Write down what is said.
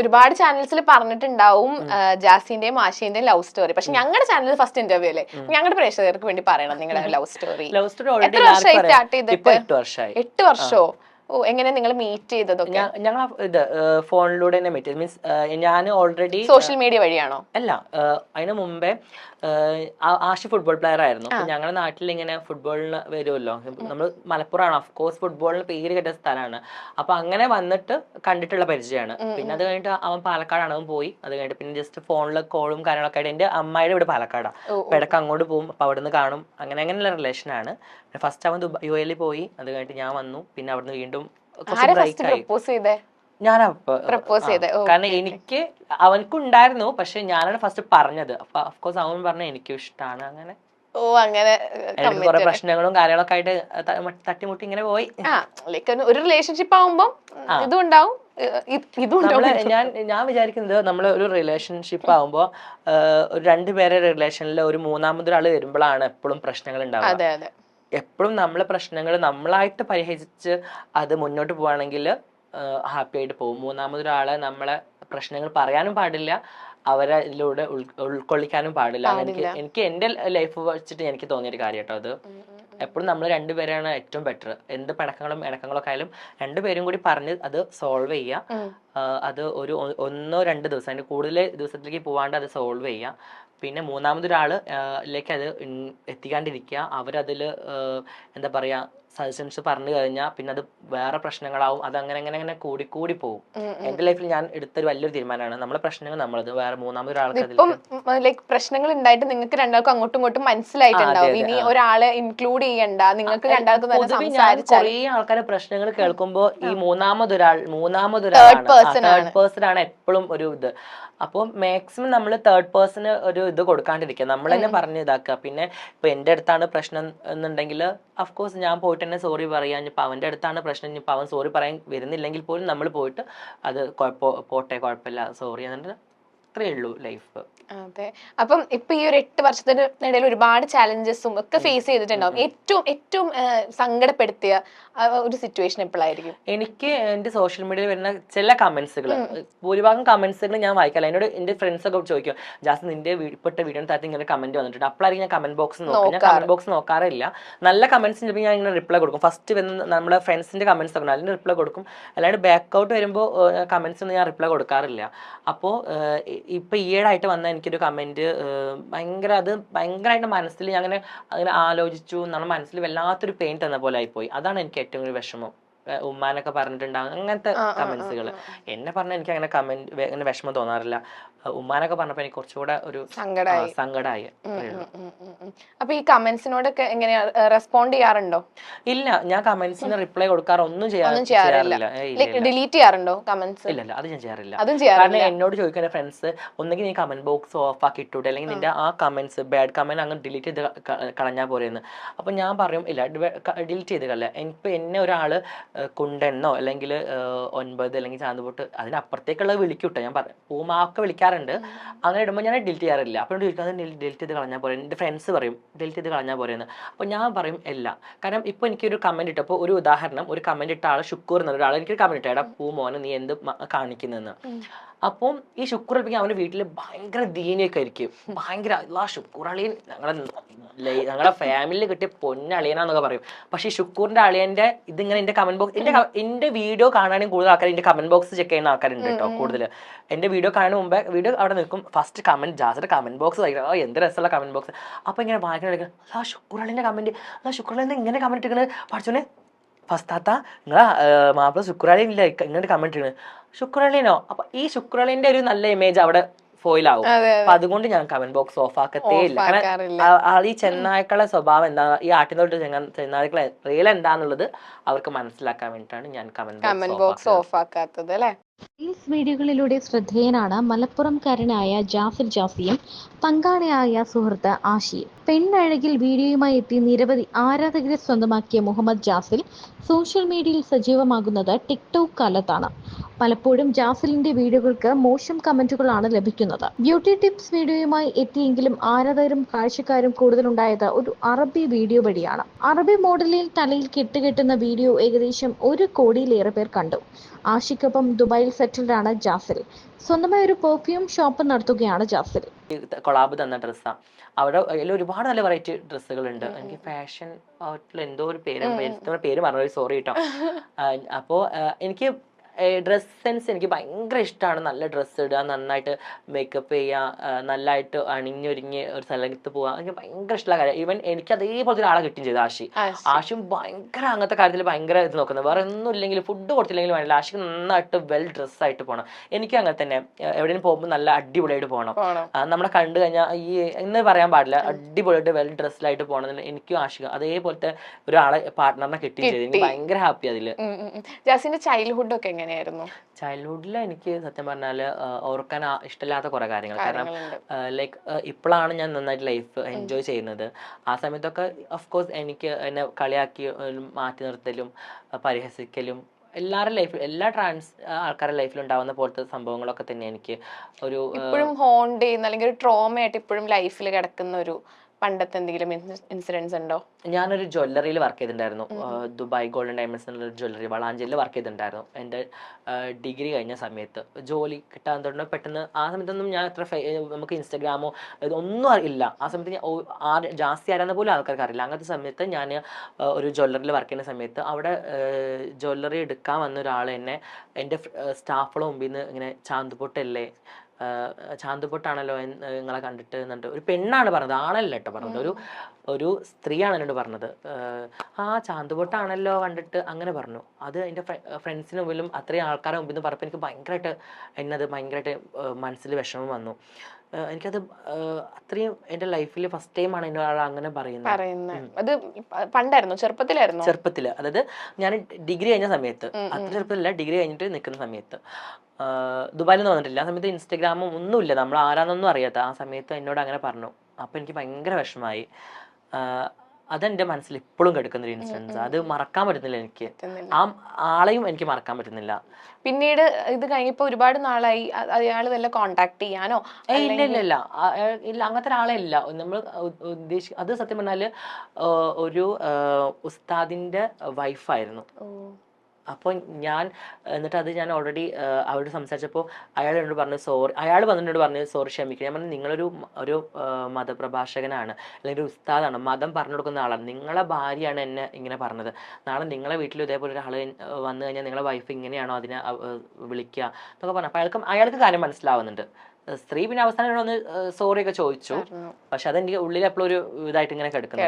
ഒരുപാട് ചാനൽസിൽ പറഞ്ഞിട്ടുണ്ടാവും ജാസിന്റെയും ആശിന്റെയും love story. പക്ഷെ ഞങ്ങളുടെ ചാനൽ ഫസ്റ്റ് ഇന്റർവ്യൂ അല്ലേ, ഞങ്ങളുടെ പ്രേക്ഷകർക്ക് വേണ്ടി പറയണം നിങ്ങളുടെ ലവ് സ്റ്റോറി. എത്ര വർഷമായി സ്റ്റാർട്ട് ചെയ്തിട്ട്? 8 വർഷമോ? ഓ, എങ്ങനെ നിങ്ങൾ മീറ്റ് ചെയ്തതൊക്കെ? ഞങ്ങൾ ഇത് ഫോണിലൂടെ തന്നെ മീറ്റ്, മീൻസ് ഞാൻ ഓൾറെഡി സോഷ്യൽ മീഡിയ വഴിയാണോ? അല്ല, അതിന് മുമ്പേ ആഷി ഫുട്ബോൾ പ്ലെയർ ആയിരുന്നു. അപ്പൊ ഞങ്ങളുടെ നാട്ടിൽ ഇങ്ങനെ ഫുട്ബോളിന് വരുമല്ലോ, നമ്മൾ മലപ്പുറമാണ്, ഓഫ് കോഴ്സ് ഫുട്ബോളിന് പേര് കേട്ട സ്ഥലമാണ്. അപ്പൊ അങ്ങനെ വന്നിട്ട് കണ്ടിട്ടുള്ള പരിചയമാണ്. പിന്നെ അത് കഴിഞ്ഞിട്ട് അവൻ പാലക്കാടാണ്, അവൻ പോയി. അത് കഴിഞ്ഞിട്ട് പിന്നെ ജസ്റ്റ് ഫോണിൽ കോളും കാര്യങ്ങളൊക്കെ ആയിട്ട്. എന്റെ അമ്മായിയുടെ ഇവിടെ പാലക്കാടാണ്, അപ്പൊ ഇടയ്ക്ക് അങ്ങോട്ട് പോകും, അപ്പൊ അവിടുന്ന് കാണും. അങ്ങനെയുള്ള റിലേഷനാണ്. ഫസ്റ്റ് അവൻ UAE പോയി, അത് കഴിഞ്ഞിട്ട് ഞാൻ വന്നു. പിന്നെ അവിടുന്ന് വീണ്ടും കാരണം എനിക്ക് അവനക്കുണ്ടായിരുന്നു, പക്ഷെ ഞാനാണ് ഫസ്റ്റ് പറഞ്ഞത്. അപ്പൊ അഫ്കോഴ്സ് അവൻ പറഞ്ഞ എനിക്കും ഇഷ്ടമാണ്. അങ്ങനെ കുറെ പ്രശ്നങ്ങളും കാര്യങ്ങളൊക്കെ ആയിട്ട് തട്ടിമുട്ടി ഇങ്ങനെ പോയി. ഒരു റിലേഷൻഷിപ്പ് ആവുമ്പോ ഇതുണ്ടാവും. ഞാൻ വിചാരിക്കുന്നത് നമ്മൾ ഒരു റിലേഷൻഷിപ്പ് ആവുമ്പോ രണ്ടുപേരെ റിലേഷനിൽ ഒരു മൂന്നാമതൊരാൾ വരുമ്പോഴാണ് എപ്പോഴും പ്രശ്നങ്ങൾ ഉണ്ടാവുക. എപ്പോഴും നമ്മളെ പ്രശ്നങ്ങൾ നമ്മളായിട്ട് പരിഹരിച്ച് അത് മുന്നോട്ട് പോവാണെങ്കിൽ ഹാപ്പി ആയിട്ട് പോകും. മൂന്നാമതൊരാളെ നമ്മളെ പ്രശ്നങ്ങൾ പറയാനും പാടില്ല, അവരെ ഇതിലൂടെ ഉൾക്കൊള്ളിക്കാനും പാടില്ല. എനിക്ക് എന്റെ ലൈഫ് വെച്ചിട്ട് എനിക്ക് തോന്നിയൊരു കാര്യം കേട്ടോ അത്. എപ്പോഴും നമ്മൾ രണ്ടുപേരാണ് ഏറ്റവും ബെറ്റർ. എന്ത് ഇണക്കങ്ങളൊക്കെ ആയാലും രണ്ടുപേരും കൂടി പറഞ്ഞ് അത് സോൾവ് ചെയ്യുക. അത് ഒരു 1-2 ദിവസം, അതിന്റെ കൂടുതൽ ദിവസത്തിലേക്ക് പോവാണ്ട് അത് സോൾവ് ചെയ്യുക. പിന്നെ മൂന്നാമതൊരാളിലേക്ക് അത് എത്തിക്കാണ്ടിരിക്കുക. അവരതിൽ എന്താ പറയാ സജഷൻസ് പറഞ്ഞു കഴിഞ്ഞാൽ പിന്നെ അത് വേറെ പ്രശ്നങ്ങളാവും. അത് അങ്ങനെ കൂടി പോകും. എന്റെ ലൈഫിൽ ഞാൻ എടുത്തൊരു വലിയൊരു തീരുമാനമാണ്, നമ്മളെ പ്രശ്നങ്ങൾ നമ്മളത് വേറെ മൂന്നാമതൊരാൾക്ക് പ്രശ്നങ്ങൾ ഉണ്ടായിട്ട് നിങ്ങൾക്ക് രണ്ടാൾക്കും അങ്ങോട്ടും ഇങ്ങോട്ടും മനസ്സിലായിട്ടുണ്ടാവും. ഇനി ഒരാളെ ഇൻക്ലൂഡ് ചെയ്യണ്ട, നിങ്ങൾക്ക് രണ്ടാൾക്കും കുറേ ആൾക്കാരെ പ്രശ്നങ്ങൾ കേൾക്കുമ്പോ ഈ മൂന്നാമതൊരാൾ തേർഡ് പേഴ്സൺ ആണ് എപ്പോഴും ഒരു ഇത്. അപ്പോൾ മാക്സിമം നമ്മൾ തേർഡ് പേഴ്സണ് ഒരു ഇത് കൊടുക്കാണ്ടിരിക്കുക, നമ്മൾ തന്നെ പറഞ്ഞ് ഇതാക്കുക. പിന്നെ ഇപ്പൊ എന്റെ അടുത്താണ് പ്രശ്നം എന്നുണ്ടെങ്കിൽ അഫ്കോഴ്സ് ഞാൻ പോയിട്ട് തന്നെ സോറി പറയാ. ഇനിയിപ്പോൾ അവന്റെ അടുത്താണ് പ്രശ്നം, ഇനിയിപ്പോൾ അവൻ സോറി പറയാൻ വരുന്നില്ലെങ്കിൽ പോലും നമ്മൾ പോയിട്ട് അത് പോട്ടെ കുഴപ്പമില്ല സോറി എന്നിട്ട് അത്രയേ ഉള്ളൂ ലൈഫ്. അതെ. അപ്പം ഇപ്പൊ ഈ ഒരു 8 വർഷത്തിനിടയിൽ ഒരുപാട് ചാലഞ്ചസും ഒക്കെ ഫേസ് ചെയ്തിട്ടുണ്ടാവും. ഏറ്റവും സങ്കടപ്പെടുത്തിയ ഒരു സിറ്റുവേഷൻ എപ്പോഴായിരിക്കും? എനിക്ക് എന്റെ സോഷ്യൽ മീഡിയയിൽ വരുന്ന ചില കമന്റ്സുകൾ, ഭൂരിഭാഗം കമന്റ്സുകൾ ഞാൻ വായിക്കാല്ല. എന്നോട് എന്റെ ഫ്രണ്ട്സ് ഒക്കെ ചോദിക്കും, ജാസ് നിന്റെ ഇപ്പോഴത്തെ വീഡിയോ താഴത്ത് ഇങ്ങനെ കമന്റ് വന്നിട്ടുണ്ട്. അപ്പോഴായിരിക്കും ഞാൻ കമന്റ് ബോക്സ് നോക്കും. ഞാൻ കമന്റ് ബോക്സ് നോക്കാറില്ല. നല്ല കമന്റ്സ് ചിലപ്പോൾ ഞാൻ ഇങ്ങനെ റിപ്ലൈ കൊടുക്കും. ഫസ്റ്റ് വരുന്ന നമ്മുടെ ഫ്രണ്ട്സിന്റെ കമന്റ്സ് ഒക്കെ അതിന് റിപ്ലൈ കൊടുക്കും. അല്ലാണ്ട് ബാക്ക് വരുമ്പോൾ കമന്റ്സ് ഒന്നും ഞാൻ റിപ്ലൈ കൊടുക്കാറില്ല. അപ്പോൾ ഇപ്പൊ ഈയിടായിട്ട് വന്ന എനിക്കൊരു കമന്റ് ഭയങ്കരമായിട്ട് മനസ്സിൽ ഞാൻ അങ്ങനെ ആലോചിച്ചു. നമ്മുടെ മനസ്സിൽ വല്ലാത്തൊരു പെയിൻ തന്ന പോലെ ആയിപ്പോയി. അതാണ് എനിക്ക് ഏറ്റവും ഒരു വിഷമം. ഉമ്മാനൊക്കെ പറഞ്ഞിട്ടുണ്ടാകും അങ്ങനത്തെ കമന്റ്സുകൾ. എന്നെ പറഞ്ഞാൽ എനിക്ക് അങ്ങനെ വിഷമം തോന്നാറില്ല. ഉമ്മാനൊക്കെ പറഞ്ഞപ്പോ എനിക്ക് കുറച്ചുകൂടെ ഒരു സങ്കടമായി. അപ്പൊ ഈ കമന്റ്സിനോടൊക്കെ എങ്ങനെയാ റെസ്പോണ്ട് ചെയ്യാറുണ്ടോ? ഇല്ല, ഞാൻ കമന്റ്സിന് റിപ്ലൈ കൊടുക്കാറ് ഒന്നും ചെയ്യാറില്ല. ഡിലീറ്റ് ചെയ്യാറുണ്ടോ കമന്റ്സ്? ഇല്ല, അത് ഞാൻ ചെയ്യാറില്ല. കാരണം എന്നോട് ചോദിക്കുന്ന ഫ്രണ്ട്സ് ഒന്നെങ്കിൽ നീ കമന്റ് ബോക്സ് ഓഫ് ആക്കി ഇട്ടൂടെ, അല്ലെങ്കിൽ നിന്റെ ആ കമന്റ്സ് ബാഡ് കമന്റ് അങ്ങ് ഡിലീറ്റ് ചെയ്ത് കളഞ്ഞാൽ പോരെന്ന്. അപ്പൊ ഞാൻ പറയും ഇല്ല, ഡിലീറ്റ് ചെയ്ത് കളയാം. എനിക്ക് എന്നെ ഒരാള് കുണ്ടെന്നോ അല്ലെങ്കിൽ 9 അല്ലെങ്കിൽ ചാന്തുപൊട്ട് അതിനപ്പുറത്തേക്കുള്ളത് വിളിക്കൂട്ടോ. ഞാൻ പൂമാക്കെ വിളിക്കാറുണ്ട്. അങ്ങനെ ഇടുമ്പോൾ ഞാൻ ഡിലീറ്റ് ചെയ്യാറില്ല. അപ്പോൾ ഡിലീറ്റ് ചെയ്ത് കളഞ്ഞാൽ പോരെ. എൻ്റെ ഫ്രണ്ട്സ് പറയും ഡിലീറ്റ് ചെയ്ത് കളഞ്ഞാൽ പോരെയെന്ന്. അപ്പോൾ ഞാൻ പറയും ഇല്ല. കാരണം ഇപ്പോൾ എനിക്കൊരു കമന്റ് ഇട്ടപ്പോൾ, ഒരു ഉദാഹരണം, ഒരു കമന്റ് ഇട്ട ആൾ ഷുക്കൂർ എന്ന ഒരാൾ എനിക്കൊരു കമന്റ് ഇട്ട, എടാ പൂമോനെ നീ എന്ത് കാണിക്കുന്നതെന്ന്. അപ്പം ഈ ശുക്കൂർ ഇല്ലെങ്കിൽ അവൻ്റെ വീട്ടിൽ ഭയങ്കര ദീനിയൊക്കെ ആയിരിക്കും. ഭയങ്കര ശുക്കൂർ അളിയൻ ഞങ്ങളുടെ ഫാമിലിയിൽ കിട്ടിയ പൊന്നളിയനാന്നൊക്കെ പറയും. പക്ഷെ ഈ ശുക്കൂറിന്റെ അളിയന്റെ ഇതിങ്ങനെ എന്റെ കമന്റ് ബോക്സ്, എന്റെ വീഡിയോ കാണാനും കൂടുതൽ ആൾക്കാർ എന്റെ കമന്റ് ബോക്സ് ചെക്ക് ചെയ്യുന്ന ആൾക്കാരുണ്ട് കേട്ടോ. കൂടുതൽ എന്റെ വീഡിയോ കാണുന്ന മുമ്പേ വീഡിയോ അവിടെ നിൽക്കും, ഫസ്റ്റ് കമന്റ് ജാസിന്റെ കമന്റ് ബോക്സ് വായിക്കണം. എന്ത് രസമുള്ള കമന്റ് ബോക്സ്. അപ്പൊ ഇങ്ങനെ വായിക്കണം, ശുക്കൂർ അളിയന്റെ കമന്റ്, ശുക്കൂർ അളിയൻ ഇങ്ങനെ കമന്റ് ഇട്ടിരിക്കണത് പഠിച്ചോനെ ഫസ്താത്ത നിങ്ങളാ മാപ്പിള ശുക്രാളിയില്ല ഇങ്ങനെ കമന്റ് ഇടുന്നത് ശുക്രാളിനോ. അപ്പൊ ഈ ശുക്രാളിന്റെ ഒരു നല്ല ഇമേജ് അവിടെ ഫോയിലാവും. അപ്പൊ അതുകൊണ്ട് ഞാൻ കമന്റ് ബോക്സ് ഓഫ് ആക്കത്തേ ഇല്ല. കാരണം ഈ ചെന്നായ്ക്കളെ സ്വഭാവം എന്താ, ഈ ആട്ടിനോട്ട് ചെന്നായ്ക്കളെ റിയൽ എന്താന്നുള്ളത് അവർക്ക് മനസ്സിലാക്കാൻ വേണ്ടിയിട്ടാണ് ഞാൻ കമന്റ് ബോക്സ് ഓഫ് ആക്കാത്തത് അല്ലേ. റീൽസ് വീഡിയോകളിലൂടെ ശ്രദ്ധേയനാണ് മലപ്പുറംകാരനായ ജാസിൽ ജാസിയും പങ്കാളിയായ സുഹൃത്ത് ആഷിയും. പെണ്ണഴകിൽ വീഡിയോയുമായി എത്തി നിരവധി ആരാധകരെ സ്വന്തമാക്കിയ മുഹമ്മദ് ജാസിൽ സോഷ്യൽ മീഡിയയിൽ സജീവമാകുന്നത് ടിക്ടോക്ക് കാലത്താണ്. പലപ്പോഴും ജാസിലിന്റെ വീഡിയോകൾക്ക് മോശം കമന്റുകളാണ് ലഭിക്കുന്നത്. ബ്യൂട്ടി ടിപ്സ് വീഡിയോയുമായി എത്തിയെങ്കിലും ആരാധകരും കാഴ്ചക്കാരും കൂടുതലുണ്ടായത് ഒരു അറബി വീഡിയോ വഴിയാണ്. അറബി മോഡലിൽ തലയിൽ കെട്ടുകെട്ടുന്ന വീഡിയോ ഏകദേശം 1 കോടിയിലേറെ പേർ കണ്ടു. ആഷിക്കൊപ്പം ദുബായിൽ സെറ്റിൽഡ് ആണ് ജാസിൽ. സ്വന്തമായി ഒരു പെർഫ്യൂം ഷോപ്പ് നടത്തുകയാണ് ജാസിൽ. കൊളാബ് തന്ന ഡ്രസ്സാണ്. അവിടെ അതിൽ ഒരുപാട് നല്ല വെറൈറ്റി ഡ്രസ്സുകളുണ്ട്. എനിക്ക് ഫാഷൻ ഔട്ടിൽ എന്തോ ഒരു പേര് പറഞ്ഞു, സോറി കേട്ടോ. അപ്പോൾ എനിക്ക് ഡ്രസ് സെൻസ് എനിക്ക് ഭയങ്കര ഇഷ്ടമാണ്. നല്ല ഡ്രസ്സ് ഇടുക, നന്നായിട്ട് മേക്കപ്പ് ചെയ്യുക, നല്ലതായിട്ട് അണിഞ്ഞൊരുങ്ങി ഒരു സ്ഥലത്ത് പോവുക, എനിക്ക് ഭയങ്കര ഇഷ്ടമുള്ള കാര്യം. ഈവൻ എനിക്ക് അതേപോലത്തെ ഒരാളെ കിട്ടുകയും ചെയ്തു ആഷിയും ഭയങ്കര അങ്ങനത്തെ കാര്യത്തിൽ ഭയങ്കര ഇത് നോക്കുന്നത്. വേറെ ഒന്നും ഇല്ലെങ്കിൽ ഫുഡ് കൊടുത്തില്ലെങ്കിലും വേണ്ടില്ല, ആഷിക്ക് നന്നായിട്ട് വെൽ ഡ്രസ്സായിട്ട് പോകണം. എനിക്കും അങ്ങനെ തന്നെ എവിടെയും പോകുമ്പോൾ നല്ല അടിപൊളിയായിട്ട് പോകണം. നമ്മളെ കണ്ടു കഴിഞ്ഞാൽ ഈ എന്ന് പറയാൻ പാടില്ല, അടിപൊളിയായിട്ട് വെൽ ഡ്രസ്ഡായിട്ട് പോകണം. എനിക്കും ആഷിക്കും അതേപോലത്തെ ഒരാളെ പാർട്ട്ണറിനെ കിട്ടുകയും ചെയ്തു. എനിക്ക് ഭയങ്കര ഹാപ്പി അതില്. ജാസിന്റെ ചൈൽഡ്ഹുഡ് ഒക്കെ എങ്ങനെയായിരുന്നു? ചൈൽഡ്ഹുഡിൽ എനിക്ക് സത്യം പറഞ്ഞാല് ഓർക്കാൻ ഇഷ്ടമില്ലാത്ത കുറെ കാര്യങ്ങൾ. കാരണം ലൈക്ക് ഇപ്പോഴാണ് ഞാൻ നന്നായിട്ട് ലൈഫ് എൻജോയ് ചെയ്യുന്നത്. ആ സമയത്തൊക്കെ ഓഫ്കോഴ്സ് എനിക്ക് എന്നെ കളിയാക്കി മാറ്റി നിർത്തലും പരിഹസിക്കലും എല്ലാവരുടെ ലൈഫിൽ, എല്ലാ ആൾക്കാരുടെ ലൈഫിൽ ഉണ്ടാവുന്ന പോലത്തെ സംഭവങ്ങളൊക്കെ തന്നെ എനിക്ക് ഒരു ഇപ്പോഴും ഹോണ്ട് ചെയ്യുന്ന അല്ലെങ്കിൽ ഒരു ട്രോമ ആയിട്ട് ഇപ്പോഴും ലൈഫിൽ കിടക്കുന്ന ഒരു പണ്ടത്തെ എന്തെങ്കിലും ഇൻസിഡൻസ് ഉണ്ടോ? ഞാനൊരു ജ്വല്ലറിയിൽ വർക്ക് ചെയ്തിട്ടുണ്ടായിരുന്നു. ദുബായ് ഗോൾഡൻ ഡയമണ്ട്സ് എന്നുള്ള ജ്വല്ലറി വളാഞ്ചേരിയിൽ വർക്ക് ചെയ്തിട്ടുണ്ടായിരുന്നു. എൻ്റെ ഡിഗ്രി കഴിഞ്ഞ സമയത്ത് ജോലി കിട്ടാൻ തുടങ്ങി. പെട്ടെന്ന് ആ സമയത്തൊന്നും ഞാൻ നമുക്ക് ഇൻസ്റ്റാഗ്രാമോ ഇതൊന്നും ഇല്ല. ആ സമയത്ത് ഞാൻ ജാസ്തി ആരാന്ന് പോലും ആൾക്കാർക്ക് അറിയില്ല. അങ്ങനത്തെ സമയത്ത് ഞാൻ ഒരു ജ്വല്ലറിയിൽ വർക്ക് ചെയ്യുന്ന സമയത്ത് അവിടെ ജ്വല്ലറി എടുക്കാൻ വന്ന ഒരാൾ എന്നെ എൻ്റെ സ്റ്റാഫുകളുടെ മുമ്പിൽ നിന്ന് ഇങ്ങനെ ചാന്തുപൊട്ടല്ലേ, ചാന്തുപൊട്ടാണല്ലോ നിങ്ങളെ കണ്ടിട്ട് എന്നിട്ട് ഒരു പെണ്ണാണ് പറഞ്ഞത്, ആണല്ല കേട്ടോ പറഞ്ഞത്, ഒരു സ്ത്രീയാണ് എന്നോട് പറഞ്ഞത്. ആ ചാന്തുപൊട്ടാണല്ലോ കണ്ടിട്ട് അങ്ങനെ പറഞ്ഞു. അത് എൻ്റെ ഫ്രണ്ട്സിന് മുമ്പിലും അത്രയും ആൾക്കാരുടെ മുമ്പിൽ നിന്ന് പറഞ്ഞപ്പോൾ എനിക്ക് ഭയങ്കരമായിട്ട് മനസ്സിൽ വിഷമം വന്നു. എനിക്കത് അത്രയും എൻ്റെ ലൈഫിൽ ഫസ്റ്റ് ടൈമാണ് എന്നെ ഒരാൾ അങ്ങനെ പറയുന്നത്. അത് പണ്ടായിരുന്നു, ചെറുപ്പത്തില്, അതായത് ഞാൻ ഡിഗ്രി കഴിഞ്ഞ സമയത്ത്, അത്ര ചെറുപ്പത്തിലല്ല, ഡിഗ്രി കഴിഞ്ഞിട്ട് നിൽക്കുന്ന സമയത്ത്. ദുബായിലൊന്നും വന്നിട്ടില്ല. ആ സമയത്ത് ഇൻസ്റ്റഗ്രാമും ഒന്നുമില്ല, നമ്മൾ ആരാന്നൊന്നും അറിയാത്ത ആ സമയത്ത് എന്നോട് അങ്ങനെ പറഞ്ഞു. അപ്പോൾ എനിക്ക് ഭയങ്കര വിഷമമായി. അതെന്റെ മനസ്സിൽ ഇപ്പോഴും കിടക്കുന്ന ഒരു ഇൻസിഡൻസ്. അത് മറക്കാൻ പറ്റുന്നില്ല എനിക്ക്. ആ ആളെയും എനിക്ക് മറക്കാൻ പറ്റുന്നില്ല. പിന്നീട് ഇത് കഴിഞ്ഞപ്പോ ഒരുപാട് നാളായി അയാൾ വല്ല കോണ്ടാക്ട് ചെയ്യാനോ? ഇല്ല അങ്ങനത്തെ ഒരാളെ ഇല്ല. നമ്മൾ അത് സത്യം പറഞ്ഞാല് ഒരു ഉസ്താദിന്റെ വൈഫായിരുന്നു. അപ്പോൾ എന്നിട്ട് അത് ഞാൻ ഓൾറെഡി അവരോട് സംസാരിച്ചപ്പോൾ അയാൾ എന്നോട് പറഞ്ഞു സോറി. അയാൾ വന്നിട്ട് പറഞ്ഞു സോറി, ക്ഷമിക്കുക. ഞാൻ പറഞ്ഞു നിങ്ങളൊരു മതപ്രഭാഷകനാണ്, അല്ലെങ്കിൽ ഒരു ഉസ്താദാണ്, മതം പറഞ്ഞു കൊടുക്കുന്ന ആളാണ്. നിങ്ങളെ ഭാര്യയാണ് എന്നെ ഇങ്ങനെ പറഞ്ഞത്. നാളെ നിങ്ങളെ വീട്ടിൽ ഇതേപോലെ ഒരാൾ വന്നു കഴിഞ്ഞാൽ നിങ്ങളെ വൈഫ് ഇങ്ങനെയാണോ അതിനെ വിളിക്കുക എന്നൊക്കെ പറഞ്ഞു. അപ്പോൾ അയാൾക്ക് കാര്യം മനസ്സിലാവുന്നുണ്ട്. സ്ത്രീ പിന്നെ അവസാനം ഒന്ന് സോറി ഒക്കെ ചോദിച്ചു. പക്ഷെ അതെനിക്ക് ഉള്ളിൽ എപ്പോഴും ഒരു ഇതായിട്ട് ഇങ്ങനെ കിടക്കുന്നുണ്ട്.